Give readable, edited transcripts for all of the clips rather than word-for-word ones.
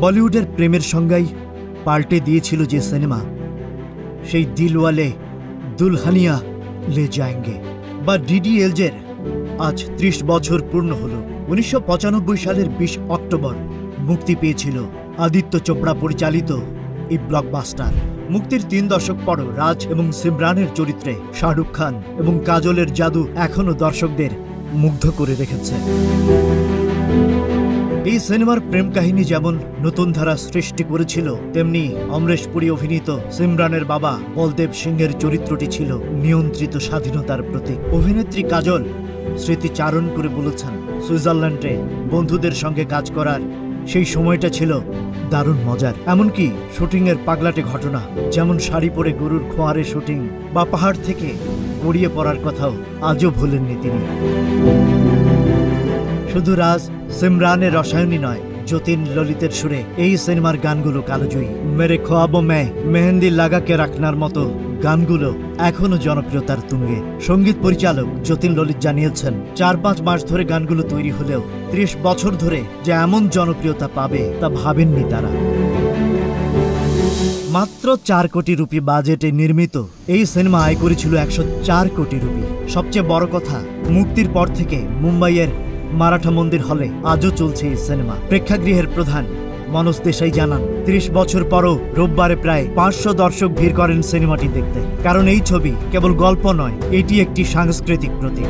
বলিউডের প্রেমের সংজ্ঞাই পাল্টে দিয়েছিল যে সিনেমা, সেই দিলওয়ালে দুলহানিয়া লে যায়েঙ্গে বা ডিডিএলজের আজ ৩০ বছর পূর্ণ হল। ১৯৯৫ সালের ২০ অক্টোবর মুক্তি পেয়েছিল আদিত্য চোপড়া পরিচালিত এই ব্লকবাস্টার। মুক্তির ৩ দশক পরও রাজ এবং সিমরানের চরিত্রে শাহরুখ খান এবং কাজলের জাদু এখনও দর্শকদের মুগ্ধ করে রেখেছে। এই সিনেমার প্রেম কাহিনী যেমন নতুন ধারা সৃষ্টি করেছিল, তেমনি অমরেশ পুরী অভিনীত সিমরানের বাবা বলদেব সিংহের চরিত্রটি ছিল নিয়ন্ত্রিত স্বাধীনতার প্রতীক। অভিনেত্রী কাজল স্মৃতিচারণ করে বলেছেন, সুইজারল্যান্ডে বন্ধুদের সঙ্গে কাজ করার সেই সময়টা ছিল দারুণ মজার। এমনকি শুটিংয়ের পাগলাটে ঘটনা, যেমন শাড়ি পরে গরুর খোয়ারে শুটিং বা পাহাড় থেকে গড়িয়ে পড়ার কথাও আজও ভোলেননি তিনি। শুধু রাজ সিমরানের রসায়নী নয়, যতীন ললিতের সুরে এই সিনেমার গানগুলো কালোজয়ী। মেরে খোয়াবো মে, মেহেন্দি লাগাকে রাখনার মতো গানগুলো এখনো জনপ্রিয়তার তুঙ্গে। সঙ্গীত পরিচালক যতীন ললিত জানিয়েছেন, ৪-৫ মাস ধরে গানগুলো তৈরি হলেও ৩০ বছর ধরে যে এমন জনপ্রিয়তা পাবে তা ভাবেননি তারা। মাত্র ৪ কোটি রুপি বাজেটে নির্মিত এই সিনেমা আয় করেছিল ১০৪ কোটি রুপি। সবচেয়ে বড় কথা, মুক্তির পর থেকে মুম্বাইয়ের মারাঠা মন্দির হলে আজও চলছে এই সিনেমা। প্রেক্ষাগৃহের প্রধান মনোজ দেশাই জানান, ৩০ বছর পরও রোববারে প্রায় ৫০০ দর্শক ভিড় করেন সিনেমাটি দেখতে। কারণ এই ছবি কেবল গল্প নয়, এটি একটি সাংস্কৃতিক প্রতীক।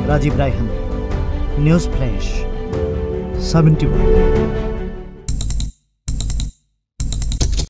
Rajib Raihan, news flash, 71।